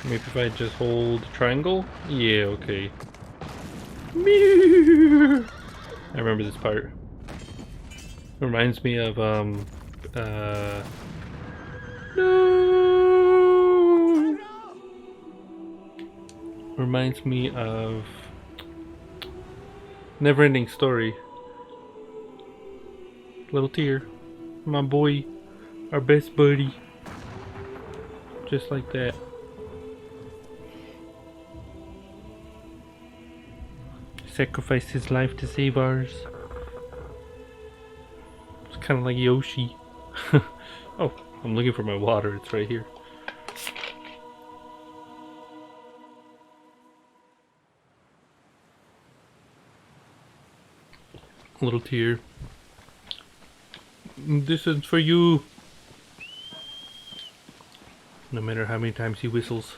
Maybe if I just hold triangle? Yeah, okay. I remember this part. Reminds me of, no! Reminds me of Never-Ending Story. Little tear. My boy. Our best buddy. Just like that. Sacrificed his life to save ours. It's kind of like Yoshi. Oh, I'm looking for my water. It's right here. Little tear. This is for you. No matter how many times he whistles,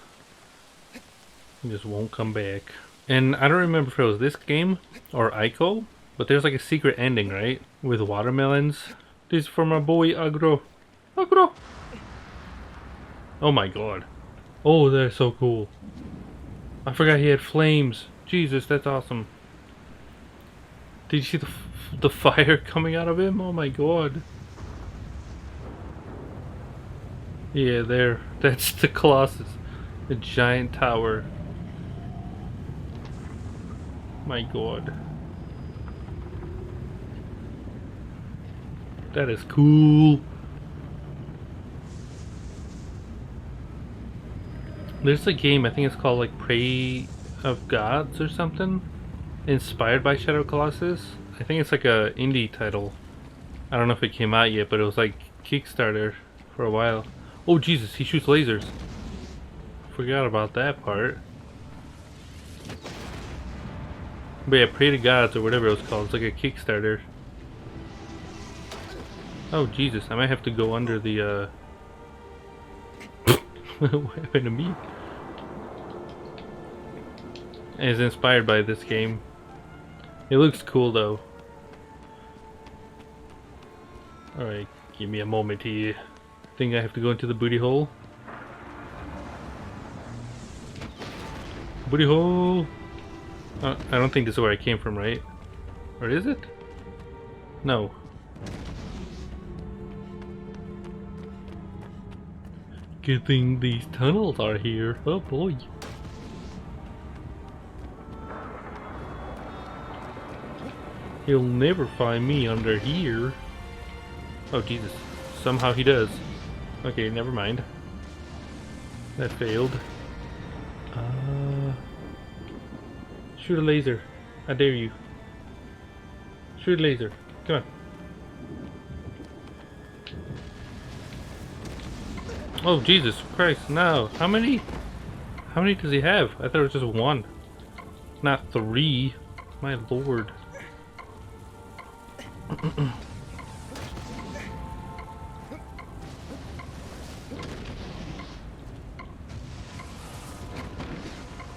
he just won't come back. And I don't remember if it was this game or Ico, but there's like a secret ending, right? With watermelons. This is for my boy Agro. Agro! Oh my god. Oh, that's so cool. I forgot he had flames. Jesus, that's awesome. Did you see the fire coming out of him? Oh my god. Yeah, there. That's the Colossus. The giant tower. My god. That is cool. There's a game, I think it's called like Prey of Gods or something. Inspired by Shadow Colossus. I think it's like a indie title. I don't know if it came out yet, but it was like Kickstarter for a while. Oh Jesus, he shoots lasers. Forgot about that part. But yeah, Pray to Gods or whatever it was called. It's like a Kickstarter. Oh Jesus, I might have to go under the what happened to me? And it's inspired by this game. It looks cool though. Alright, give me a moment here. I think I have to go into the booty hole. Booty hole! I don't think this is where I came from, right? Or is it? No. Good thing these tunnels are here. Oh boy. He'll never find me under here. Oh Jesus. Somehow he does. Okay, never mind. That failed. Shoot a laser. I dare you. Shoot a laser. Come on. Oh Jesus Christ, no. How many? How many does he have? I thought it was just one. Not three. My lord.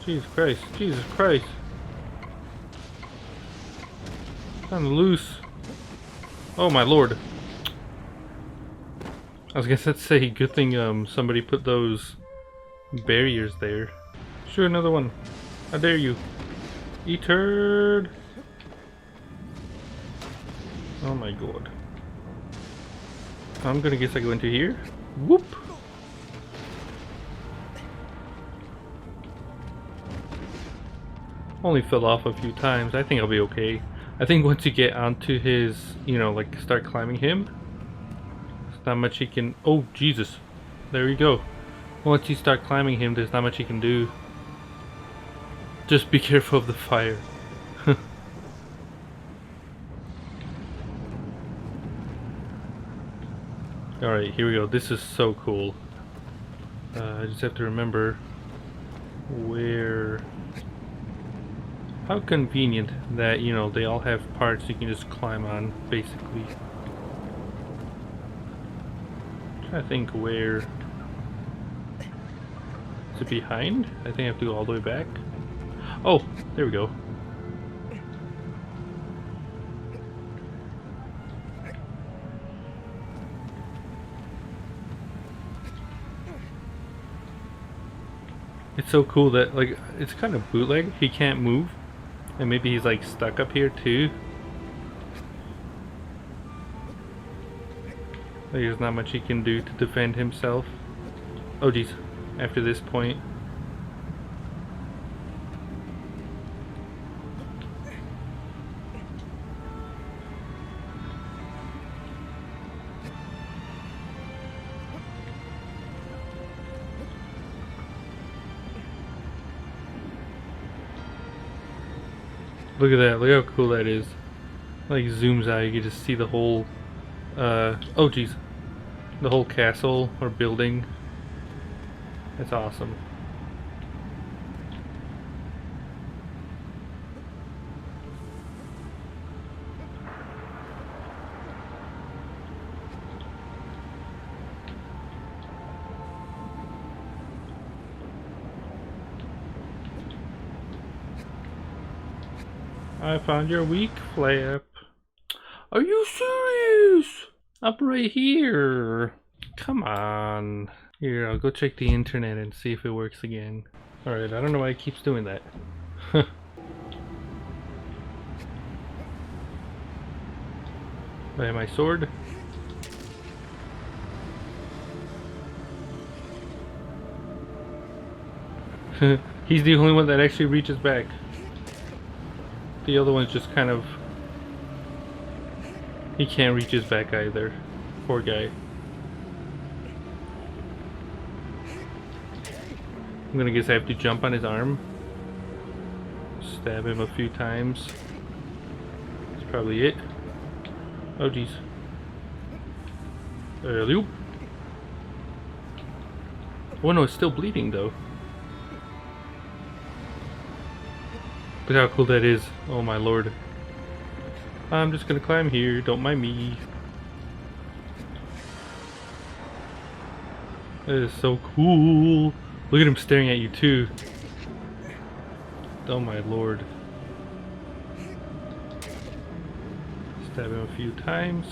Jesus Christ. Jesus Christ. I'm loose. Oh my lord. I was gonna say, good thing somebody put those barriers there. Shoot another one. I dare you. Eat turd. Oh my god. I'm gonna guess I go into here. Whoop. Only fell off a few times. I think I'll be okay. I think once you get onto his, you know, like start climbing him, there's not much he can. Oh Jesus, there you go. Once you start climbing him, there's not much he can do. Just be careful of the fire. Alright, here we go. This is so cool. I just have to remember where. How convenient that, you know, they all have parts you can just climb on, basically. I'm trying to think where. Is it behind? I think I have to go all the way back. Oh, there we go. It's so cool that, like, it's kind of bootleg. He can't move. And maybe he's, like, stuck up here, too. Like, there's not much he can do to defend himself. Oh, jeez. After this point. Look at that, look how cool that is. Like zooms out, you can just see the whole oh jeez. The whole castle or building. That's awesome. I found your weak flap. Are you serious? Up right here. Come on. Here, I'll go check the internet and see if it works again. Alright, I don't know why it keeps doing that. By my sword. He's the only one that actually reaches back. The other one's just kind of... He can't reach his back either. Poor guy. I'm gonna guess I have to jump on his arm. Stab him a few times. That's probably it. Oh jeez. Loop. Oh no, it's still bleeding though. Look how cool that is. Oh my lord. I'm just gonna climb here, don't mind me. That is so cool. Look at him staring at you too. Oh my lord. Stab him a few times.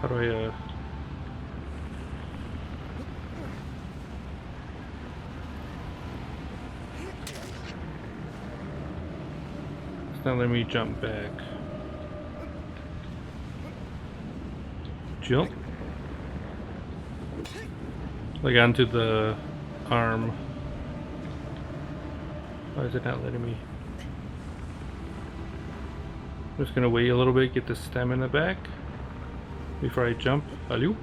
How do I It's not letting me jump back. Jump. Like onto the arm. Why is it not letting me? I'm just gonna wait a little bit, get the stamina back before I jump. Alley-oop.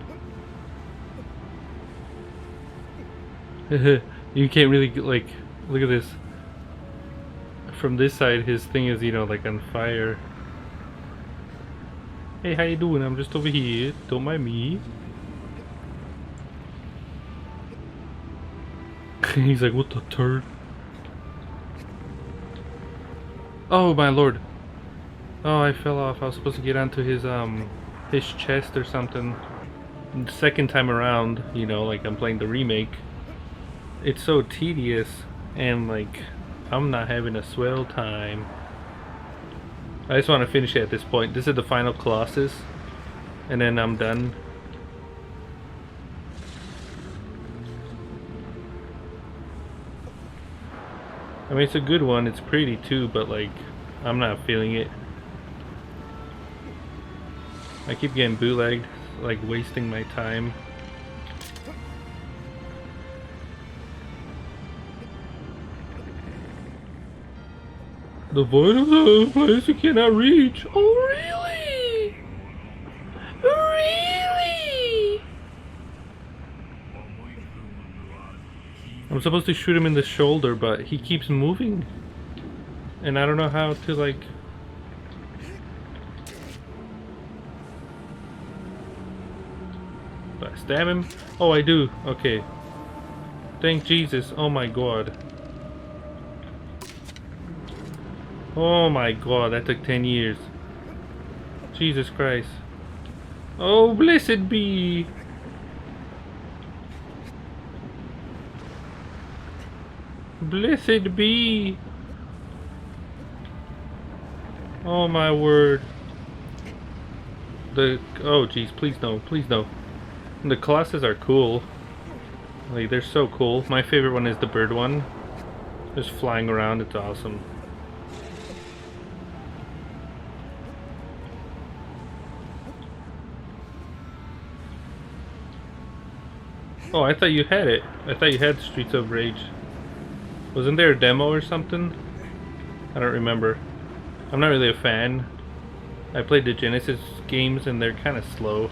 You can't really like look at this. From this side his thing is, you know, like on fire. Hey, how you doing? I'm just over here. Don't mind me. He's like, what the turd? Oh my lord. Oh, I fell off. I was supposed to get onto his chest or something. The second time around, you know, like I'm playing the remake. It's so tedious and like I'm not having a swell time. I just want to finish it at this point. This is the final Colossus and then I'm done. I mean, it's a good one, it's pretty too, but like I'm not feeling it. I keep getting bootlegged, like wasting my time. The void of the place you cannot reach. Oh really? Really? I'm supposed to shoot him in the shoulder, but he keeps moving. And I don't know how to like... Do I stab him? Oh, I do. Okay. Thank Jesus. Oh my god. Oh my god, that took 10 years. Jesus Christ. Oh, blessed be. Blessed be. Oh my word. Oh geez, please no, please no. The Colossus are cool. Like, they're so cool. My favorite one is the bird one. Just flying around, it's awesome. Oh, I thought you had it. I thought you had Streets of Rage. Wasn't there a demo or something? I don't remember. I'm not really a fan. I played the Genesis games and they're kind of slow.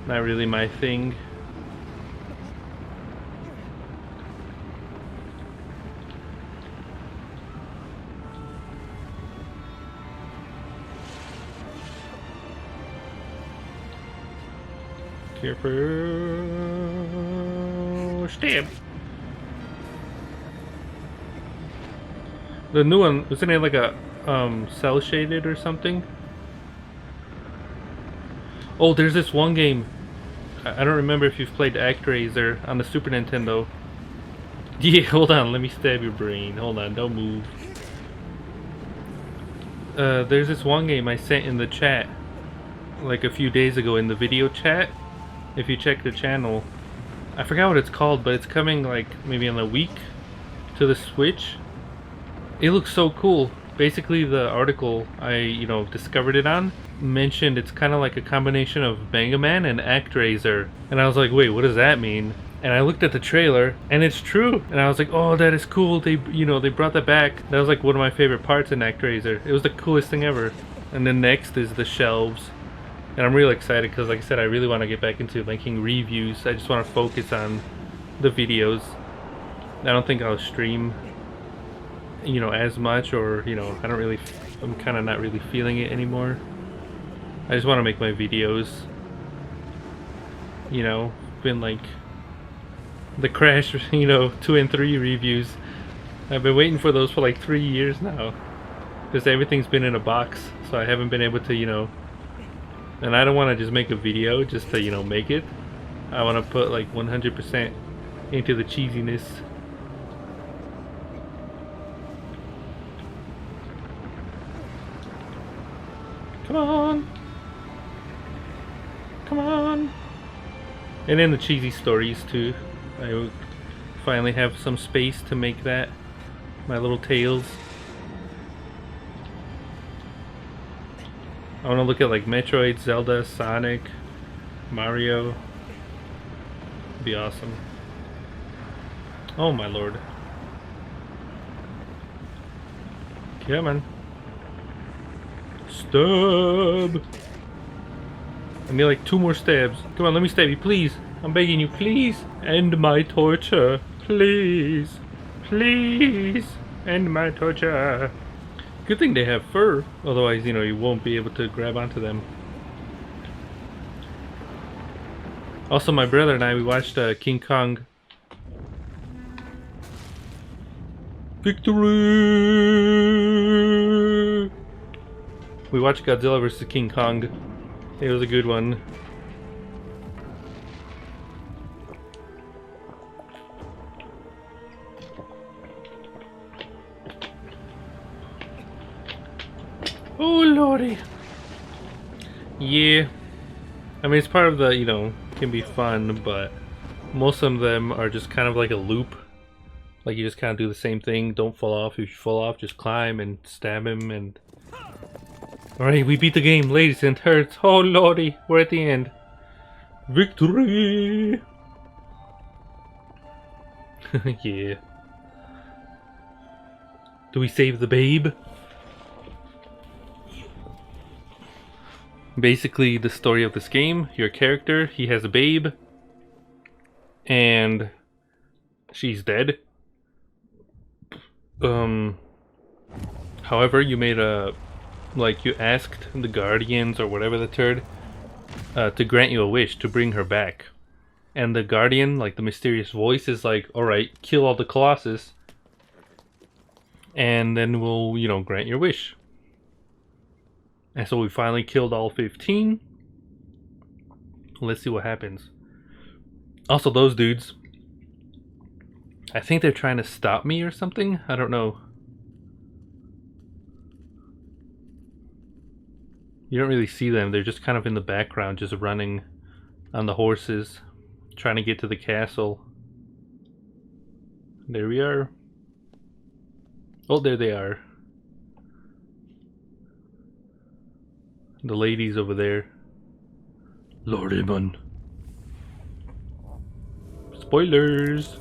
Not really my thing. Careful. Stab. The new one, isn't it like a cell shaded or something? Oh, there's this one game. I don't remember if you've played ActRaiser on the Super Nintendo. Yeah, hold on, let me stab your brain. Hold on, don't move. There's this one game I sent in the chat like a few days ago in the video chat. If you check the channel, I forgot what it's called, but it's coming like maybe in a week to the Switch. It looks so cool. Basically, the article I discovered it on mentioned it's kind of like a combination of Mega Man and ActRaiser, and I was like, wait, what does that mean? And I looked at the trailer, and it's true. And I was like, oh, that is cool. They brought that back. That was like one of my favorite parts in ActRaiser. It was the coolest thing ever. And then next is the shelves. And I'm really excited because, like I said, I really want to get back into making reviews. I just want to focus on the videos. I don't think I'll stream, as much, or, I don't really, I'm kind of not really feeling it anymore. I just want to make my videos. Been like the Crash, 2 and 3 reviews. I've been waiting for those for like 3 years now. Because everything's been in a box, so I haven't been able to, and I don't want to just make a video just to, make it. I want to put like 100% into the cheesiness. Come on! Come on! And then the cheesy stories too. I finally have some space to make that. My little tales. I want to look at like Metroid, Zelda, Sonic, Mario. Be awesome. Oh my lord. Come on. Stab! I need like 2 more stabs. Come on, let me stab you, please. I'm begging you, please. End my torture. Please. Please. End my torture. Good thing they have fur. Otherwise, you won't be able to grab onto them. Also, my brother and I, we watched King Kong. Victory! We watched Godzilla vs. King Kong. It was a good one. Oh lordy. Yeah. I mean, it's part of the, can be fun, but most of them are just kind of like a loop. Like, you just kind of do the same thing. Don't fall off. If you fall off, just climb and stab him and... Alright, we beat the game, ladies and herds. Oh lordy, we're at the end. Victory! Yeah. Do we save the babe? Basically, the story of this game, your character, he has a babe. And she's dead. However, you made a... Like, you asked the Guardians, or whatever the turd, to grant you a wish to bring her back. And the Guardian, like the mysterious voice, is like, alright, kill all the Colossus. And then we'll, grant your wish. And so we finally killed all 15. Let's see what happens. Also, those dudes, I think they're trying to stop me or something. I don't know. You don't really see them. They're just kind of in the background, just running on the horses, trying to get to the castle. There we are. Oh, there they are. The ladies over there. Lord Iman. Spoilers!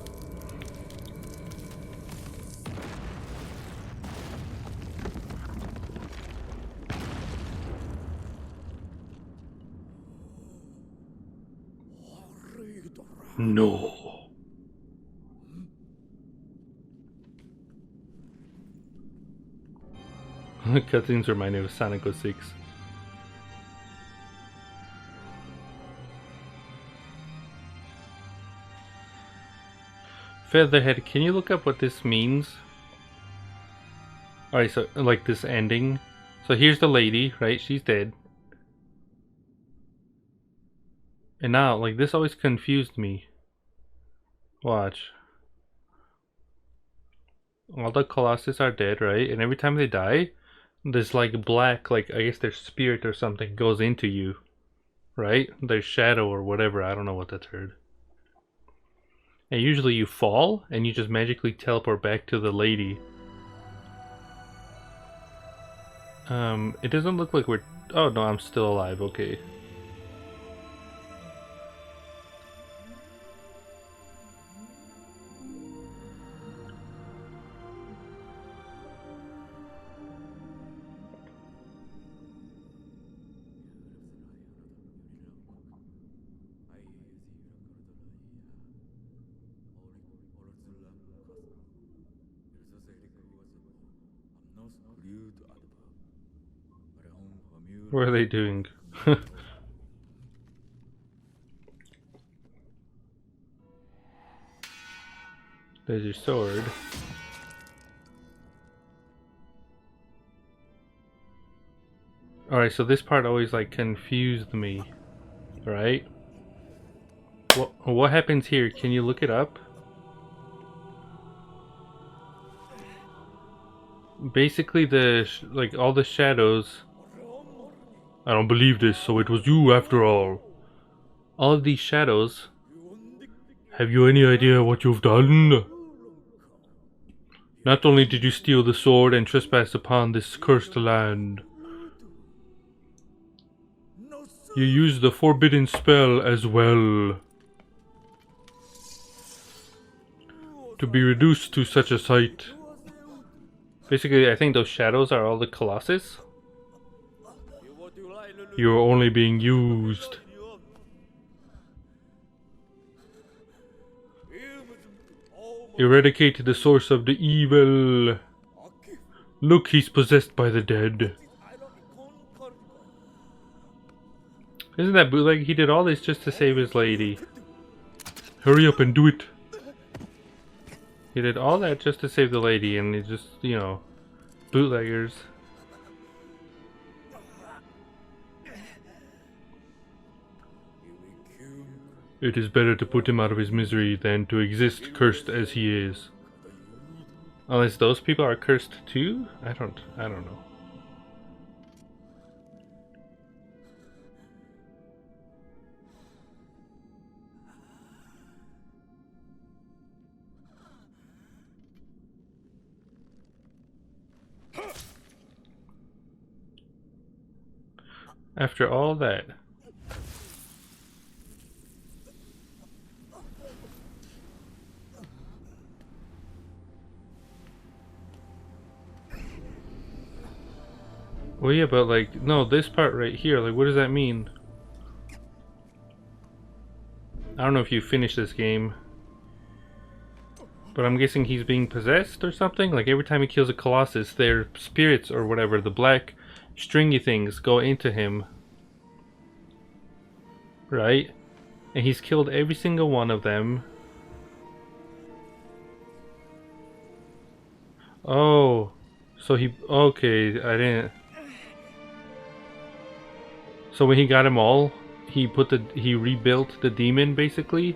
No. Cutscenes remind me of Sonic 06. Featherhead, can you look up what this means? Alright, so, like, this ending. So here's the lady, right? She's dead. And now, like, this always confused me. Watch. All the Colossus are dead, right? And every time they die, this, like, black, like, I guess their spirit or something goes into you. Right? Their shadow or whatever. I don't know what that's heard. And usually you fall, and you just magically teleport back to the lady. It doesn't look like we're... Oh, no, I'm still alive. Okay. What are they doing? There's your sword. Alright, so this part always like confused me. Right? What happens here? Can you look it up? Basically like all the shadows. I don't believe this, so it was you after all. All of these shadows. Have you any idea what you've done? Not only did you steal the sword and trespass upon this cursed land, you used the forbidden spell as well. To be reduced to such a sight. Basically, I think those shadows are all the Colossus. You're only being used. Eradicate the source of the evil. Look, he's possessed by the dead. Isn't that bootleg? He did all this just to save his lady. Hurry up and do it. He did all that just to save the lady, and he just, you know, bootleggers. It is better to put him out of his misery than to exist cursed as he is. Unless those people are cursed too? I don't know. After all that. Well, yeah, but like, no, this part right here, like, what does that mean? I don't know if you finished this game, but I'm guessing he's being possessed or something? Like, every time he kills a Colossus, their spirits or whatever, the black stringy things, go into him. Right? And he's killed every single one of them. Oh. So he... Okay, I didn't... So when he got them all, he rebuilt the demon, basically?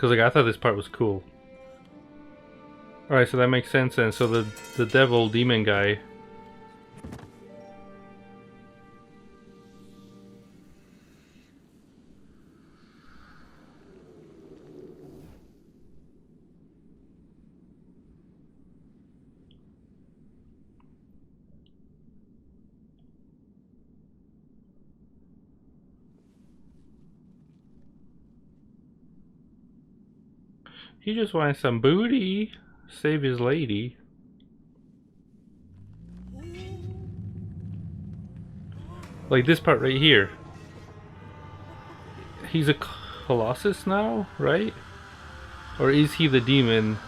Because like I thought this part was cool. Alright, so that makes sense then. So the devil demon guy. He just wants some booty. Save his lady. Like this part right here. He's a Colossus now, right? Or is he the demon?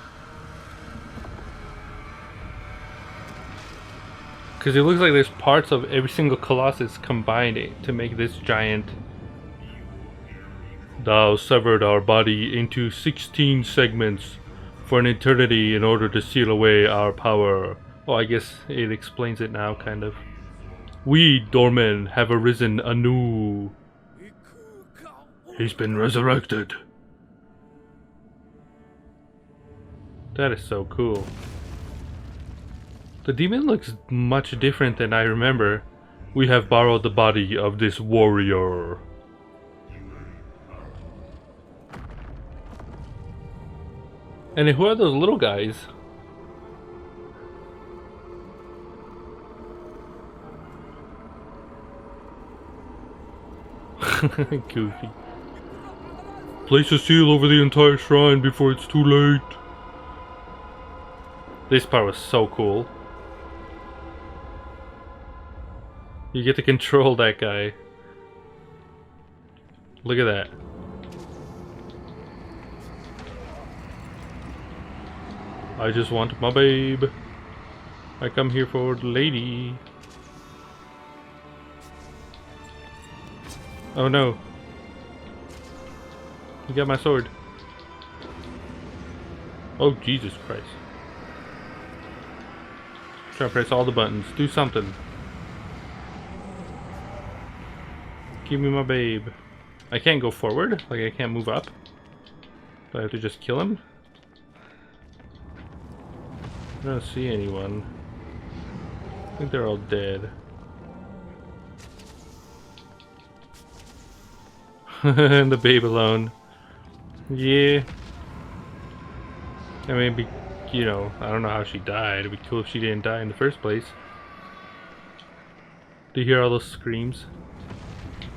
Because it looks like there's parts of every single Colossus combined to make this giant. Thou severed our body into 16 segments for an eternity in order to seal away our power. Oh, I guess it explains it now, kind of. We, Dorman, have arisen anew. He's been resurrected. That is so cool. The demon looks much different than I remember. We have borrowed the body of this warrior. And who are those little guys? Goofy. Place a seal over the entire shrine before it's too late. This part was so cool. You get to control that guy. Look at that. I just want my babe. I come here for the lady. Oh no. You got my sword. Oh Jesus Christ. Try to press all the buttons. Do something. Give me my babe. I can't go forward. Like I can't move up. Do I have to just kill him? I don't see anyone. I think they're all dead. And the babe alone. Yeah. I mean, you know, I don't know how she died. It'd be cool if she didn't die in the first place. Do you hear all those screams?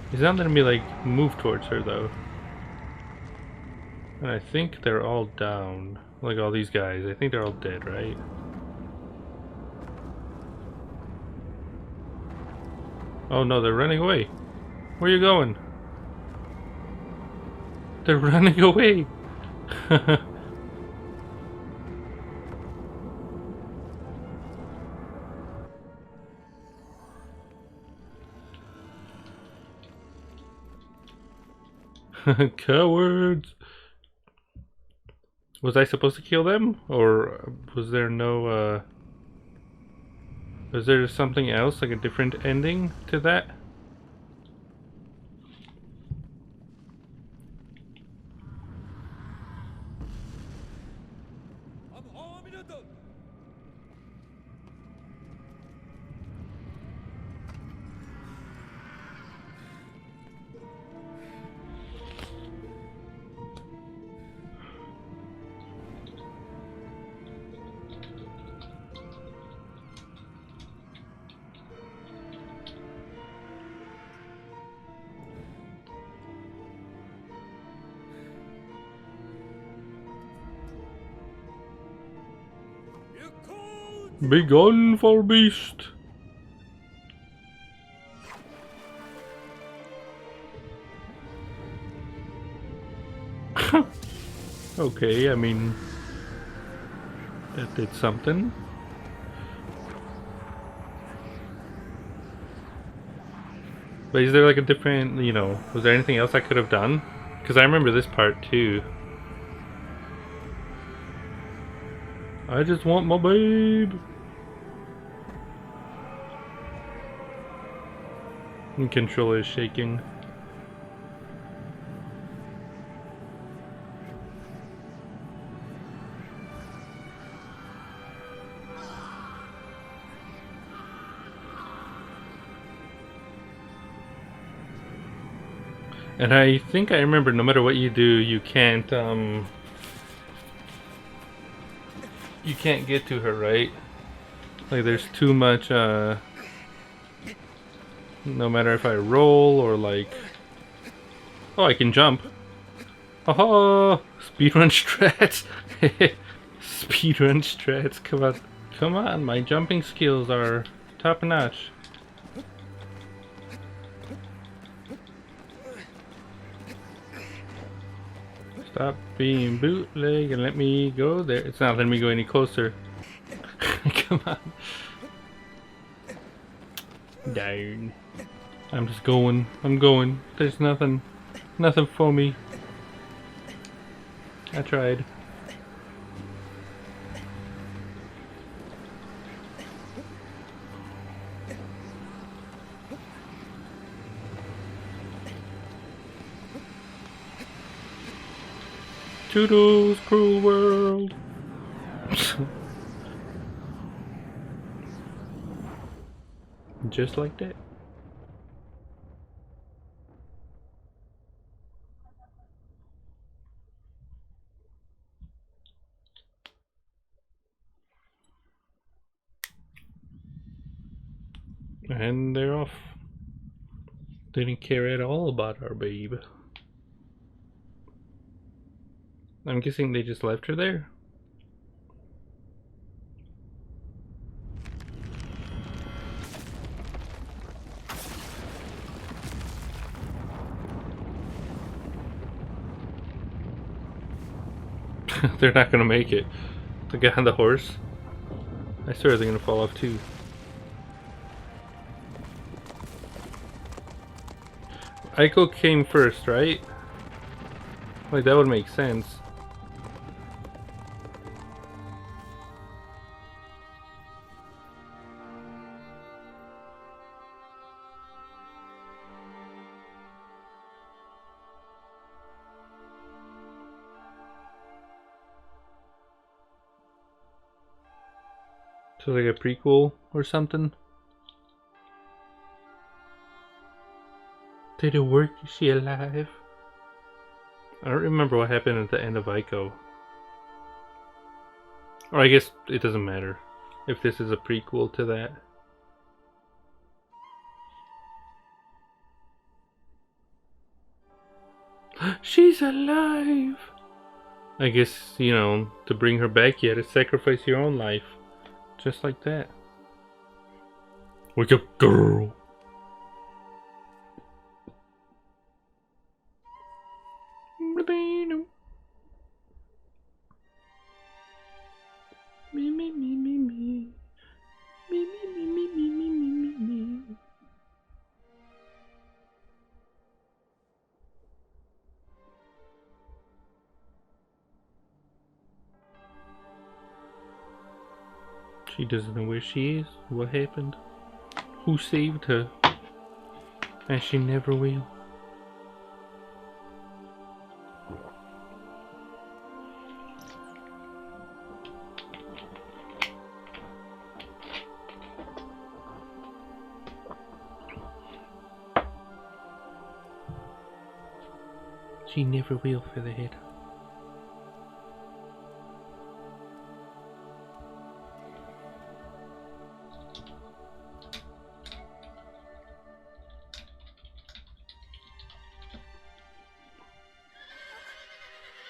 He's not letting me, like, move towards her, though. And I think they're all down. Like all these guys. I think they're all dead, right? Oh no, they're running away. Where are you going? They're running away. Cowards. Was I supposed to kill them? Or was there no, was there something else, like a different ending to that? Begone for beast. Okay, I mean, that did something. But is there like a different, you know, was there anything else I could have done? Because I remember this part too. I just want my babe. The controller is shaking. And I think I remember no matter what you do, you can't get to her, right? Like there's too much no matter if I roll or like... Oh, I can jump. Oh, speedrun strats. Speedrun strats, come on. Come on, my jumping skills are top notch. Stop being bootleg and let me go there. It's not letting me go any closer. Come on. Darn. I'm just going. I'm going. There's nothing for me. I tried. Toodles, cruel world. Just like that. And they're off. They didn't care at all about our babe. I'm guessing they just left her there. They're not gonna make it. The guy on the horse. I swear they're gonna fall off too. Aiko came first, right? Like that would make sense. So like a prequel or something? Did it work? Is she alive? I don't remember what happened at the end of Aiko. Or I guess it doesn't matter if this is a prequel to that. She's alive! I guess, you know, to bring her back you had to sacrifice your own life. Just like that. Wake up, girl! Me, me, me, me, me. Me, me, me, me, me, me, me, me, me. She doesn't know where she is. What happened? Who saved her? And she never will. She never will, Featherhead.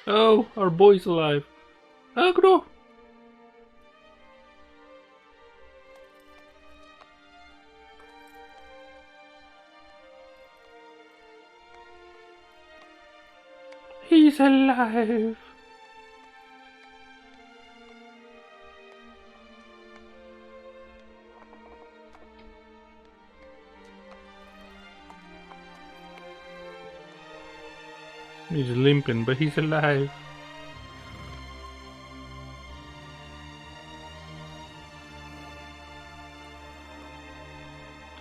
Oh, our boy's alive. Agro! He's alive! He's limping, but he's alive.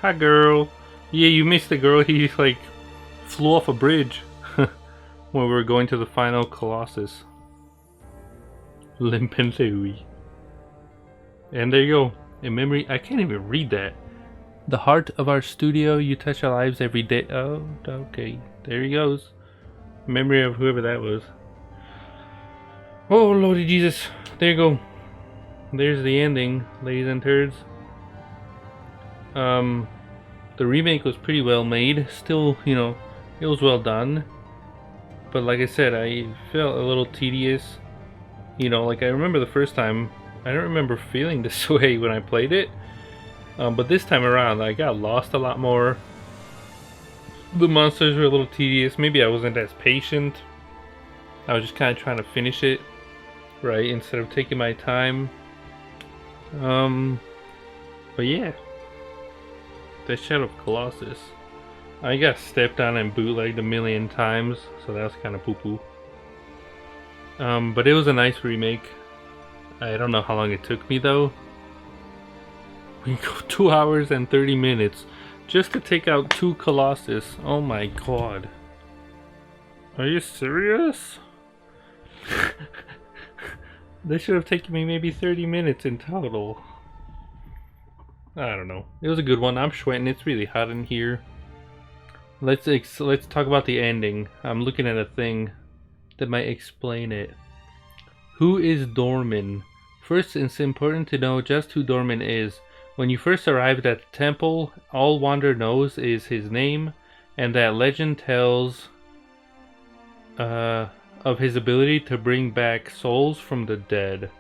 Hi, girl. Yeah, you missed the girl. He, like, flew off a bridge when we were going to the final Colossus. Limpin' Louie. And there you go. In memory, I can't even read that. The heart of our studio, you touch our lives every day. Oh, okay. There he goes. Memory of whoever that was. Oh, Lordy Jesus. There you go. There's the ending, ladies and turds. The remake was pretty well made. Still, you know, it was well done. But like I said, I felt a little tedious. You know, like I remember the first time, I don't remember feeling this way when I played it. But this time around, I got lost a lot more. The monsters were a little tedious. Maybe I wasn't as patient. I was just kind of trying to finish it, right, instead of taking my time. But yeah. The Shadow of Colossus. I got stepped on and bootlegged a million times, so that was kind of poo-poo. But it was a nice remake. I don't know how long it took me though. We go 2 hours and 30 minutes just to take out 2 Colossus. Oh my god. Are you serious? This should have taken me maybe 30 minutes in total. I don't know. It was a good one. I'm sweating. It's really hot in here. Let's talk about the ending. I'm looking at a thing that might explain it. Who is Dorman? First, it's important to know just who Dorman is. When you first arrived at the temple, all Wander knows is his name, and that legend tells of his ability to bring back souls from the dead.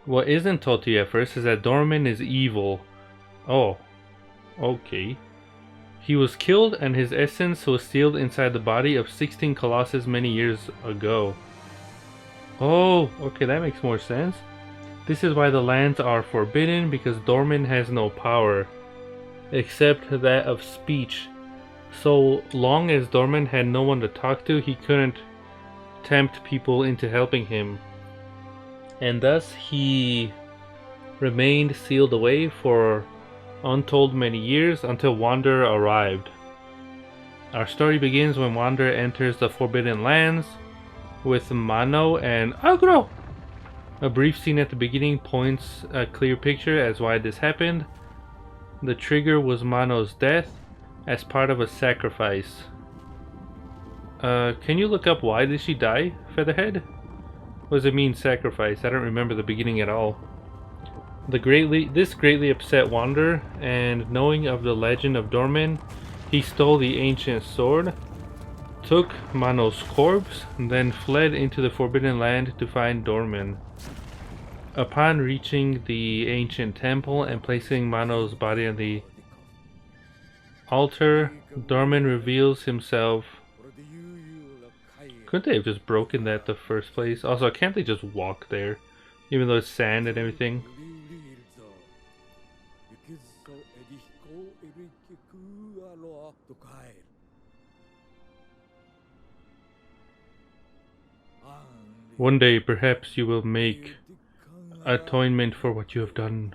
What isn't told to you at first is that Dorman is evil. Oh, okay. He was killed and his essence was sealed inside the body of 16th Colossus many years ago. Oh, okay, that makes more sense. This is why the lands are forbidden, because Dorman has no power, except that of speech. So long as Dorman had no one to talk to, he couldn't tempt people into helping him. And thus he remained sealed away for untold many years until Wander arrived. Our story begins when Wander enters the Forbidden Lands with Mano and Agro. A brief scene at the beginning points a clear picture as why this happened. The trigger was Mano's death as part of a sacrifice. Can you look up why did she die, Featherhead? What does it mean, sacrifice? I don't remember the beginning at all. This greatly upset Wander, and knowing of the legend of Dorman, he stole the ancient sword, took Mano's corpse, and then fled into the Forbidden Land to find Dorman. Upon reaching the ancient temple and placing Mano's body on the altar, Dorman reveals himself. Couldn't they have just broken that the first place? Also, can't they just walk there? Even though it's sand and everything? One day, perhaps you will make atonement for what you have done.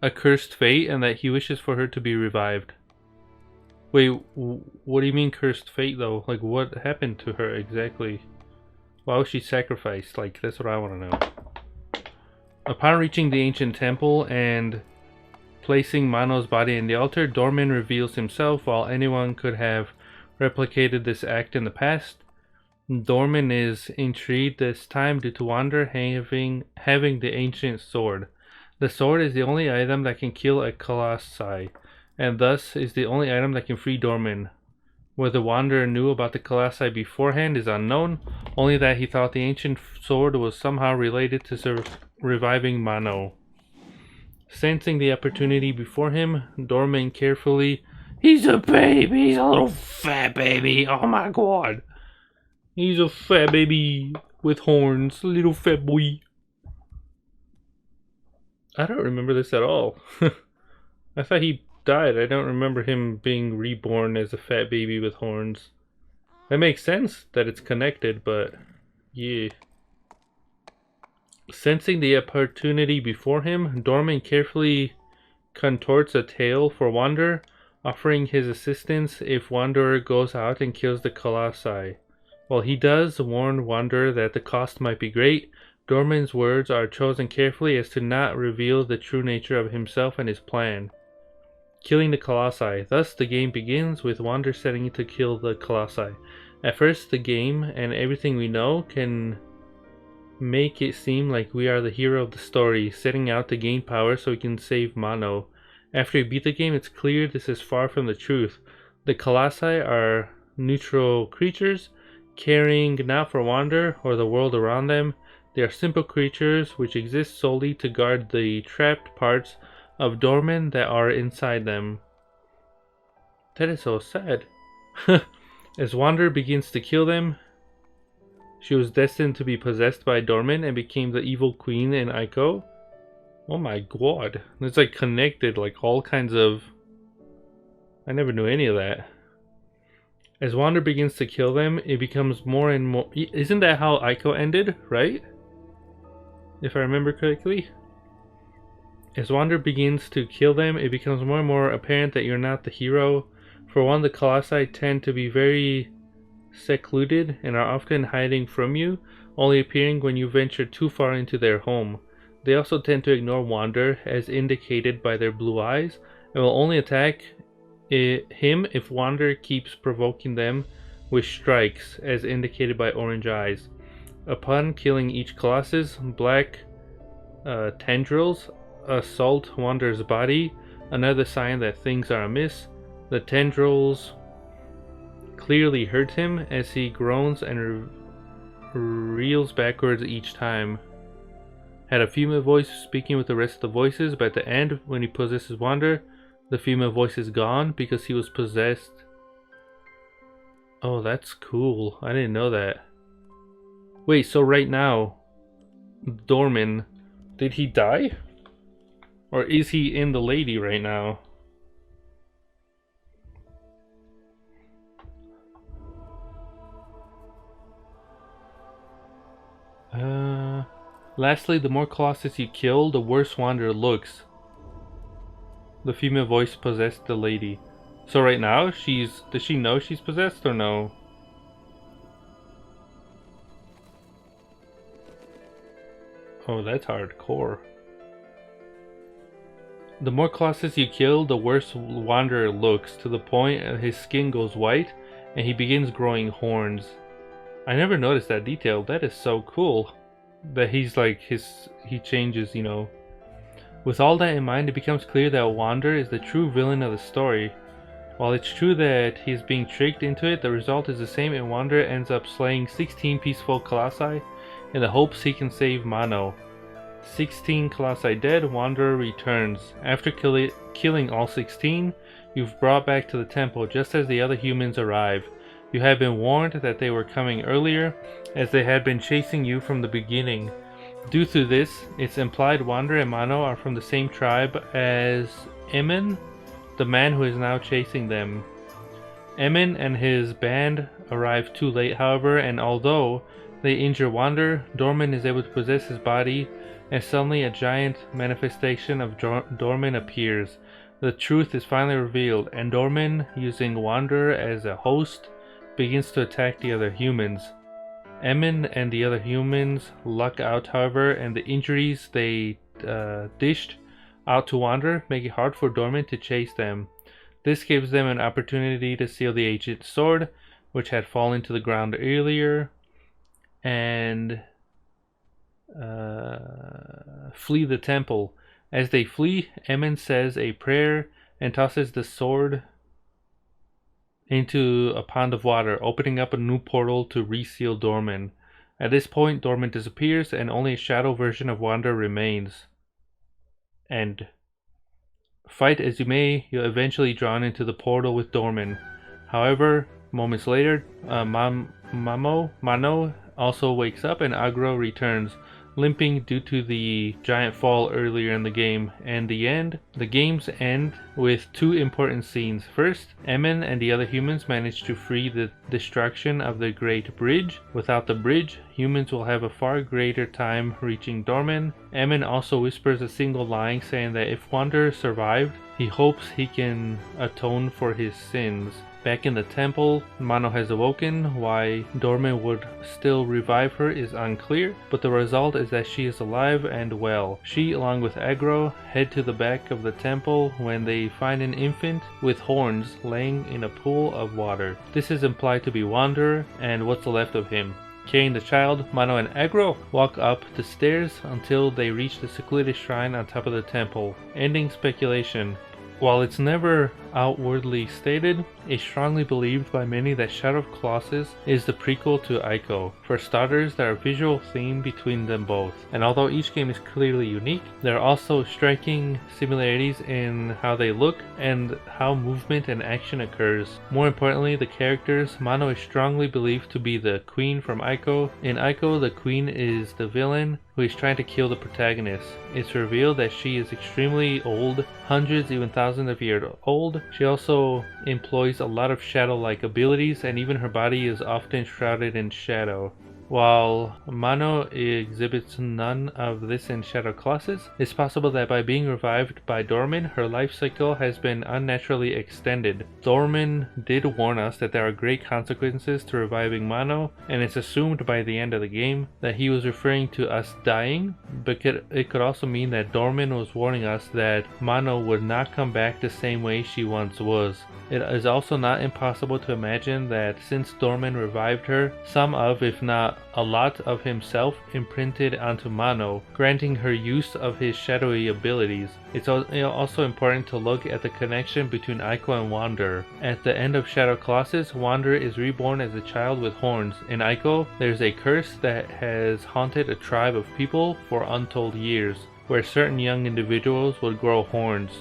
A cursed fate, and that he wishes for her to be revived. Wait, what do you mean cursed fate though? Like, what happened to her exactly? Why was she sacrificed? Like, that's what I want to know. Upon reaching the ancient temple and placing Mano's body in the altar, Dorman reveals himself. While anyone could have replicated this act in the past, Dorman is intrigued this time due to Wander having the ancient sword. The sword is the only item that can kill a Colossi, and thus is the only item that can free Dorman. Whether Wanderer knew about the Colossi beforehand is unknown, only that he thought the ancient sword was somehow related to reviving Mano. Sensing the opportunity before him, Dorman carefully... He's a baby! He's a little fat baby! Oh my god! He's a fat baby with horns, a little fat boy. I don't remember this at all. I thought he died. I don't remember him being reborn as a fat baby with horns. That makes sense that it's connected, but yeah. Sensing the opportunity before him, Dorman carefully contorts a tail for Wander, offering his assistance if Wanderer goes out and kills the Colossi. While he does warn Wanderer that the cost might be great, Dorman's words are chosen carefully as to not reveal the true nature of himself and his plan. Killing the Colossi. Thus the game begins with Wander setting to kill the Colossi. At first the game and everything we know can make it seem like we are the hero of the story, setting out to gain power so we can save Mano. After you beat the game, it's clear this is far from the truth. The Colossi are neutral creatures, caring not for Wander or the world around them. They are simple creatures which exist solely to guard the trapped parts of Dorman that are inside them. That is so sad. As Wander begins to kill them, she was destined to be possessed by Dorman and became the evil queen in Ico. Oh my god. It's like connected, like all kinds of... I never knew any of that. As Wander begins to kill them, it becomes more and more... Isn't that how Ico ended, right? If I remember correctly? As Wander begins to kill them, it becomes more and more apparent that you're not the hero. For one, the Colossi tend to be very secluded and are often hiding from you, only appearing when you venture too far into their home. They also tend to ignore Wander, as indicated by their blue eyes, and will only attack him if Wander keeps provoking them with strikes, as indicated by orange eyes. Upon killing each Colossus, black tendrils assault Wander's body, another sign that things are amiss. The tendrils clearly hurt him as he groans and reels backwards each time. Had a female voice speaking with the rest of the voices, but at the end, when he possesses Wander, the female voice is gone because he was possessed. Oh, that's cool. I didn't know that. Wait, so right now, Dorman, did he die? Or is he in the lady right now? Lastly, the more Colossus you kill, the worse Wander looks. The female voice possessed the lady. So right now, does she know she's possessed or no? Oh, that's hardcore. The more Colossus you kill, the worse Wanderer looks, to the point his skin goes white and he begins growing horns. I never noticed that detail. That is so cool. That he's like, he changes, you know. With all that in mind, it becomes clear that Wander is the true villain of the story. While it's true that he's being tricked into it, the result is the same, and Wander ends up slaying 16 peaceful Colossi in the hopes he can save Mano. 16 Colossi dead, Wanderer returns. After killing all 16, you've brought back to the temple just as the other humans arrive. You had been warned that they were coming earlier, as they had been chasing you from the beginning. Due to this, it's implied Wander and Mano are from the same tribe as Emin, the man who is now chasing them. Emin and his band arrive too late, however, and although they injure Wander, Dorman is able to possess his body, and suddenly a giant manifestation of Dorman appears. The truth is finally revealed, and Dorman, using Wander as a host, begins to attack the other humans. Emin and the other humans luck out, however, and the injuries they dished out to Wander make it hard for Dorman to chase them. This gives them an opportunity to steal the ancient sword, which had fallen to the ground earlier, and flee the temple. As they flee, Emin says a prayer and tosses the sword into a pond of water, opening up a new portal to reseal Dorman. At this point, Dorman disappears and only a shadow version of Wander remains. End. Fight as you may, you're eventually drawn into the portal with Dorman. However, moments later, Mano also wakes up and Agro returns, limping due to the giant fall earlier in the game. And the games end with two important scenes. First, Emin and the other humans manage to free the destruction of the Great Bridge. Without the bridge, humans will have a far greater time reaching Dorman. Emin also whispers a single line saying that if Wander survived, he hopes he can atone for his sins. Back in the temple, Mano has awoken. Why Dormin would still revive her is unclear, but the result is that she is alive and well. She, along with Agro, head to the back of the temple when they find an infant with horns laying in a pool of water. This is implied to be Wanderer and what's left of him. Carrying the child, Mano and Agro walk up the stairs until they reach the secluded shrine on top of the temple, ending speculation. While it's never outwardly stated, it's strongly believed by many that Shadow of Colossus is the prequel to Ico. For starters, there are visual themes between them both, and although each game is clearly unique, there are also striking similarities in how they look and how movement and action occurs. More importantly, the characters. Mano is strongly believed to be the queen from Ico. In Ico, the queen is the villain who is trying to kill the protagonist. It's revealed that she is extremely old, hundreds, even thousands of years old. She also employs a lot of shadow-like abilities, and even her body is often shrouded in shadow. While Mano exhibits none of this in Shadow Colossus, it's possible that by being revived by Dormin, her life cycle has been unnaturally extended. Dormin did warn us that there are great consequences to reviving Mano, and it's assumed by the end of the game that he was referring to us dying, but it could also mean that Dormin was warning us that Mano would not come back the same way she once was. It is also not impossible to imagine that since Dormin revived her, some of, if not a lot of himself imprinted onto Mano, granting her use of his shadowy abilities. It's also important to look at the connection between Ico and Wanderer. At the end of Shadow Colossus, Wanderer is reborn as a child with horns. In Ico, there's a curse that has haunted a tribe of people for untold years, where certain young individuals would grow horns.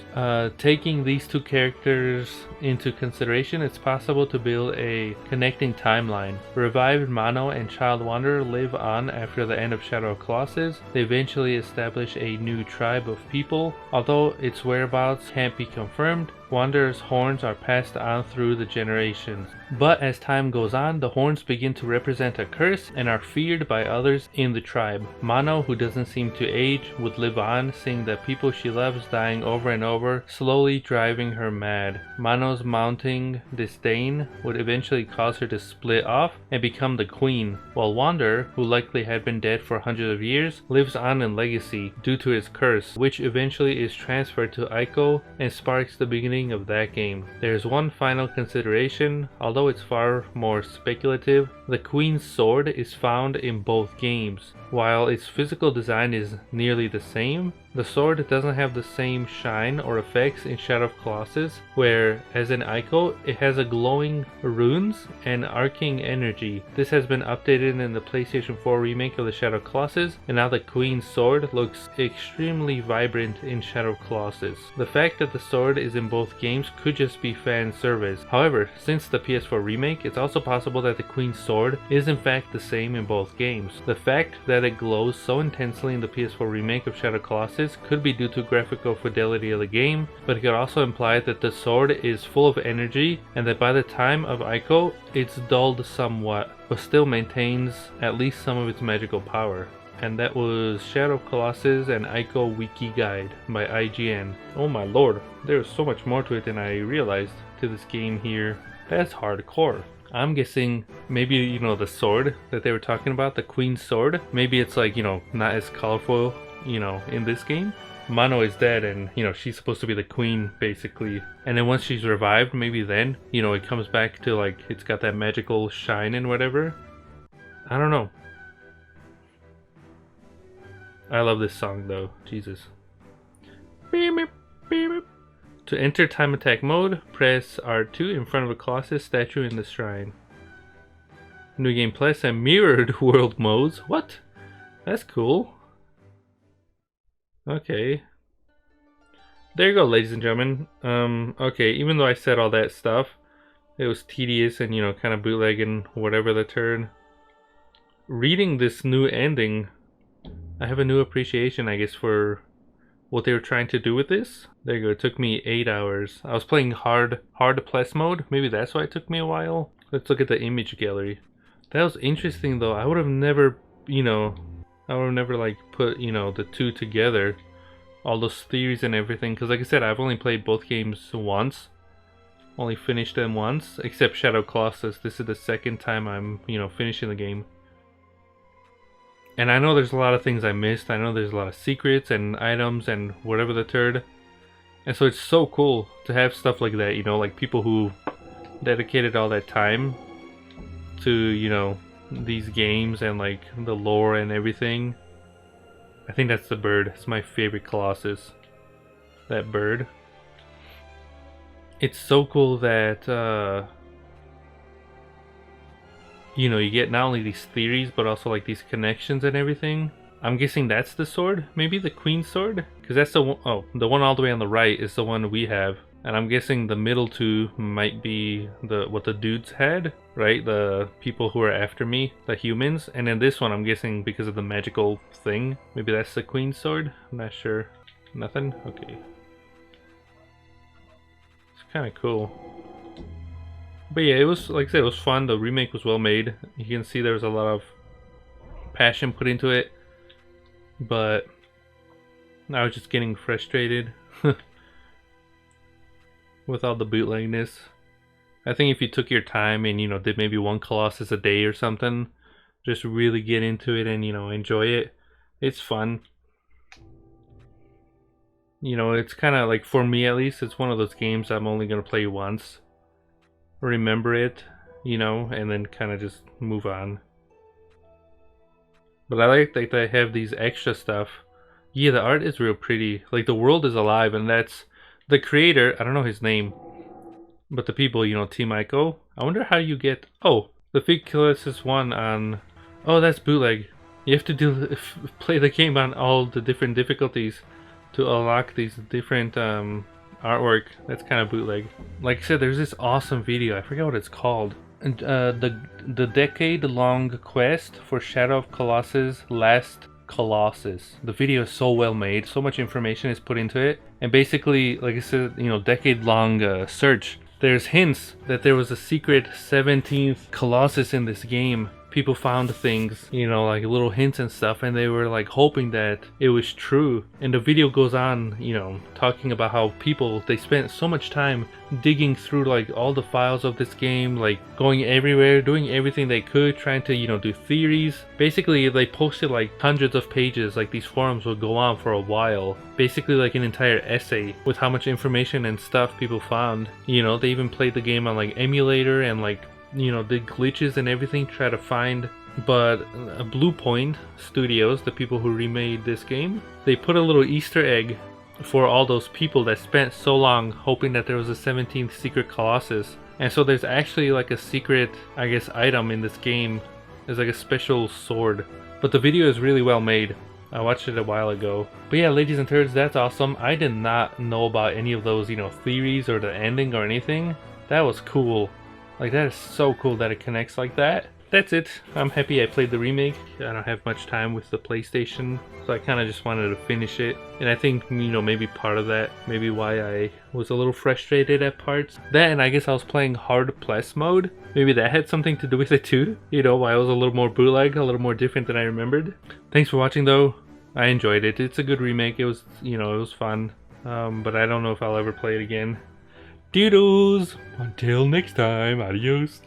Taking these two characters into consideration, it's possible to build a connecting timeline. Revived Mano and Child Wanderer live on after the end of Shadow of Colossus. They eventually establish a new tribe of people. Although its whereabouts can't be confirmed, Wanderer's horns are passed on through the generations. But as time goes on, the horns begin to represent a curse and are feared by others in the tribe. Mano, who doesn't seem to age, would live on, seeing the people she loves dying over and over, slowly driving her mad. Mano's mounting disdain would eventually cause her to split off and become the queen, while Wanderer, who likely had been dead for hundreds of years, lives on in legacy due to his curse, which eventually is transferred to Ico and sparks the beginning of that game. There's one final consideration. Although it's far more speculative, the Queen's sword is found in both games. While its physical design is nearly the same, the sword doesn't have the same shine or effects in Shadow of Colossus, where, as in Ico, it has a glowing runes and arcing energy. This has been updated in the PlayStation 4 remake of the Shadow of Colossus, and now the Queen's sword looks extremely vibrant in Shadow of Colossus. The fact that the sword is in both games could just be fan service. However, since the PS4 remake, it's also possible that the Queen's sword is in fact the same in both games. The fact that it glows so intensely in the PS4 remake of Shadow of Colossus could be due to graphical fidelity of the game, but it could also imply that the sword is full of energy and that by the time of Ico, it's dulled somewhat, but still maintains at least some of its magical power. And that was Shadow of Colossus and Ico Wiki Guide by IGN. Oh my lord, there's so much more to it than I realized to this game here. That's hardcore. I'm guessing maybe, you know, the sword that they were talking about, the Queen's sword, maybe it's like, you know, not as colorful, you know, in this game. Mano is dead and, you know, she's supposed to be the queen basically. And then once she's revived, maybe then, you know, it comes back to like, it's got that magical shine and whatever. I don't know. I love this song though, Jesus. To enter time attack mode, press R2 in front of a Colossus statue in the shrine. New Game Plus and mirrored world modes. What? That's cool. Okay. There you go, ladies and gentlemen. Okay, even though I said all that stuff, it was tedious and, you know, kind of bootlegging, whatever the turn. Reading this new ending, I have a new appreciation, I guess, for what they were trying to do with this. There you go, it took me 8 hours. I was playing hard plus mode, maybe that's why it took me a while. Let's look at the image gallery. That was interesting though. I would have never, you know, like put, you know, the two together. All those theories and everything, because like I said, I've only played both games once. Only finished them once, except Shadow Colossus. This is the second time I'm, finishing the game. And I know there's a lot of things I missed. I know there's a lot of secrets and items and whatever the third. And so it's so cool to have stuff like that, like people who dedicated all that time to, these games and like the lore and everything. I think that's the bird. It's my favorite Colossus. That bird. It's so cool that you get not only these theories but also like these connections and everything. I'm guessing that's the sword, maybe the Queen's sword, because that's the one. Oh, the one all the way on the right is the one we have, and I'm guessing the middle two might be what the dudes had, right? The people who are after me, the humans, and then this one I'm guessing because of the magical thing, maybe that's the Queen's sword. I'm not sure. Nothing. Okay. It's kind of cool. But yeah, it was, like I said, it was fun. The remake was well made. You can see there was a lot of passion put into it. But I was just getting frustrated with all the bootlegness. I think if you took your time and, did maybe one Colossus a day or something, just really get into it and, enjoy it, it's fun. It's kind of like, for me at least, it's one of those games I'm only going to play once. Remember it, and then kind of just move on. But I like that they have these extra stuff. Yeah, the art is real pretty. Like, the world is alive, and that's the creator. I don't know his name, but the people, Team Ico. I wonder how you get. Oh, the Fig Colossus one on. Oh, that's bootleg. You have to play the game on all the different difficulties to unlock these different artwork. That's kind of bootleg. Like I said, there's this awesome video. I forget what it's called. And the decade-long quest for Shadow of Colossus' last Colossus. The video is so well made. So much information is put into it. And basically, like I said, decade-long search. There's hints that there was a secret 17th Colossus in this game. People found things, like little hints and stuff, and they were like hoping that it was true. And the video goes on, talking about how they spent so much time digging through like all the files of this game, like going everywhere, doing everything they could, trying to, do theories. Basically, they posted like hundreds of pages, like these forums would go on for a while. Basically like an entire essay with how much information and stuff people found. They even played the game on like emulator and like did glitches and everything, try to find. But Blue Point Studios, the people who remade this game, they put a little Easter egg for all those people that spent so long hoping that there was a 17th secret Colossus. And so there's actually like a secret, I guess, item in this game. There's like a special sword. But the video is really well made. I watched it a while ago. But yeah, ladies and turds, that's awesome. I did not know about any of those, theories or the ending or anything. That was cool. Like, that is so cool that it connects like that. That's it. I'm happy I played the remake. I don't have much time with the PlayStation, so I kind of just wanted to finish it. And I think, maybe part of that, maybe why I was a little frustrated at parts. That, and I guess I was playing hard plus mode. Maybe that had something to do with it too. Why I was a little more bootleg, a little more different than I remembered. Thanks for watching though. I enjoyed it. It's a good remake. It was, it was fun. But I don't know if I'll ever play it again. Doodles! Until next time, adios.